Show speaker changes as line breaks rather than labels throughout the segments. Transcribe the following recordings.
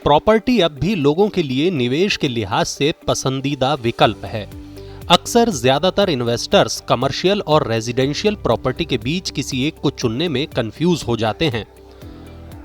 Property अब भी लोगों के लिए निवेश के लिहाज से पसंदीदा विकल्प है। अक्सर ज्यादातर इन्वेस्टर्स कमर्शियल और रेजिडेंशियल प्रॉपर्टी के बीच किसी एक को चुनने में कंफ्यूज हो जाते हैं।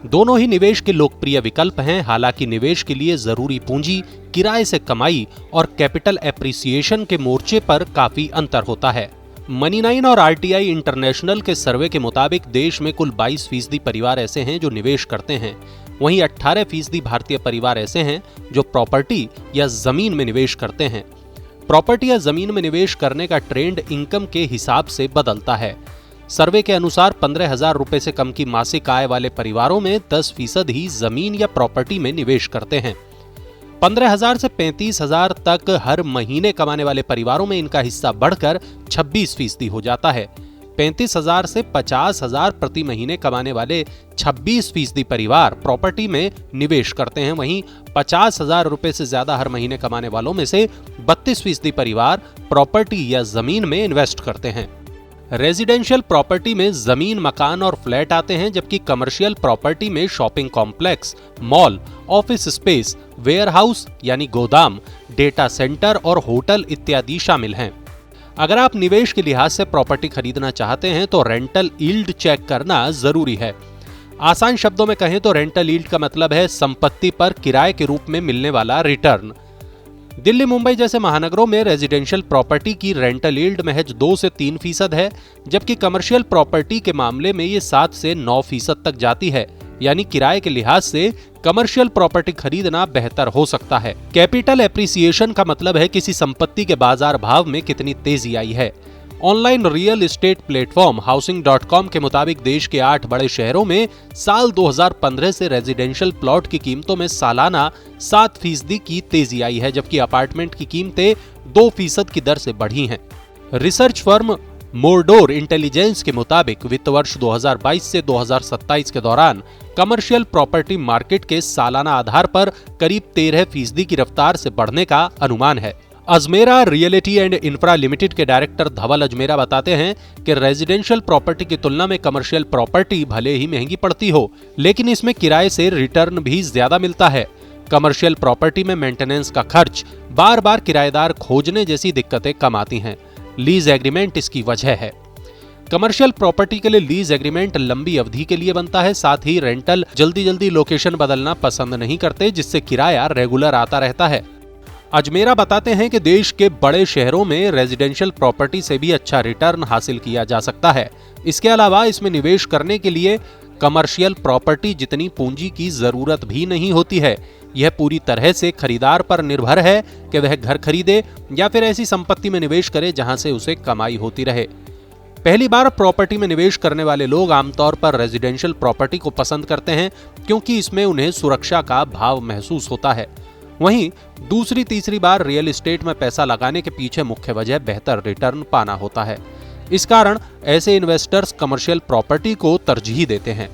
दोनों ही निवेश के लोकप्रिय विकल्प हैं। हालांकि निवेश के लिए जरूरी पूंजी, किराए से कमाई और कैपिटल एप्रिसिएशन के मोर्चे पर काफी अंतर होता है। मनी9 और आरटीआई इंटरनेशनल के सर्वे के मुताबिक देश में कुल 22% परिवार ऐसे हैं जो निवेश करते हैं। वहीं 18% भारतीय परिवार ऐसे हैं जो प्रॉपर्टी या जमीन में निवेश करते हैं। प्रॉपर्टी या जमीन में निवेश करने का ट्रेंड इनकम के हिसाब से बदलता है। सर्वे के अनुसार 15,000 रुपए से कम की मासिक आय वाले परिवारों में 10% ही जमीन या प्रॉपर्टी में निवेश करते हैं। 15,000 से 35,000 तक हर महीने कमाने वाले परिवारों में इनका हिस्सा बढ़कर 26% हो जाता है। 35,000 से 50,000 प्रति महीने कमाने वाले 26% परिवार प्रॉपर्टी में निवेश करते हैं। वहीं 50,000 रुपए से ज्यादा हर महीने कमाने वालों में से 32% परिवार प्रॉपर्टी या जमीन में इन्वेस्ट करते हैं। रेजिडेंशियल प्रॉपर्टी में जमीन, मकान और फ्लैट आते हैं, जबकि कमर्शियल प्रॉपर्टी में shopping complex, mall, office space, warehouse यानी गोदाम, डेटा सेंटर और होटल इत्यादि शामिल हैं। अगर आप निवेश के लिहाज से प्रॉपर्टी खरीदना चाहते हैं तो रेंटल यील्ड चेक करना जरूरी है। आसान शब्दों में कहें तो रेंटल यील्ड का मतलब है संपत्ति पर किराए के रूप में मिलने वाला रिटर्न। दिल्ली, मुंबई जैसे महानगरों में रेजिडेंशियल प्रॉपर्टी की रेंटल यील्ड महज 2 से 3% है, जबकि कमर्शियल प्रॉपर्टी के मामले में ये 7 से 9% तक जाती है। यानी किराए के लिहाज से कमर्शियल प्रॉपर्टी खरीदना बेहतर हो सकता है। कैपिटल एप्रिसिएशन का मतलब है किसी संपत्ति के बाजार भाव में कितनी तेजी आई है। Online real estate platform housing.com के मुताबिक देश के 8 बड़े शहरों में साल 2015 से रेजिडेंशियल प्लॉट की कीमतों में सालाना 7% की तेजी आई है, जबकि अपार्टमेंट की कीमतें 2% की दर से बढ़ी हैं। रिसर्च फर्म मोरडोर इंटेलिजेंस के मुताबिक वित्त वर्ष 2022 से 2027 के दौरान कमर्शियल प्रॉपर्टी मार्केट के सालाना आधार पर करीब 13% की रफ्तार से बढ़ने का अनुमान है। Ajmera reality and infra limited के डायरेक्टर धवल अजमेरा बताते हैं कि रेजिडेंशियल प्रॉपर्टी की तुलना में कमर्शियल प्रॉपर्टी भले ही महंगी पड़ती हो, लेकिन इसमें किराए से रिटर्न भी ज्यादा मिलता है। कमर्शियल प्रॉपर्टी में मेंटेनेंस का खर्च, बार बार किराएदार खोजने जैसी दिक्कतें कम आती हैं। लीज एग्रीमेंट इसकी वजह है। कमर्शियल प्रॉपर्टी के लिए लीज एग्रीमेंट लंबी अवधि के लिए बनता है। साथ ही रेंटल जल्दी लोकेशन बदलना पसंद नहीं करते, जिससे किराया रेगुलर आता रहता है। अजमेरा बताते हैं कि देश के बड़े शहरों में रेजिडेंशियल प्रॉपर्टी से भी अच्छा रिटर्न हासिल किया जा सकता है। इसके अलावा इसमें निवेश करने के लिए कमर्शियल प्रॉपर्टी जितनी पूंजी की जरूरत भी नहीं होती है। यह पूरी तरह से खरीदार पर निर्भर है कि वह घर खरीदे या फिर ऐसी संपत्ति में निवेश करे जहां से उसे कमाई होती रहे। पहली बार प्रॉपर्टी में निवेश करने वाले लोग आमतौर पर रेजिडेंशियल प्रॉपर्टी को पसंद करते हैं, क्योंकि इसमें उन्हें सुरक्षा का भाव महसूस होता है। वहीं दूसरी तीसरी बार रियल एस्टेट में पैसा लगाने के पीछे मुख्य वजह बेहतर रिटर्न पाना होता है। इस कारण ऐसे इन्वेस्टर्स कमर्शियल प्रॉपर्टी को तरजीह देते हैं।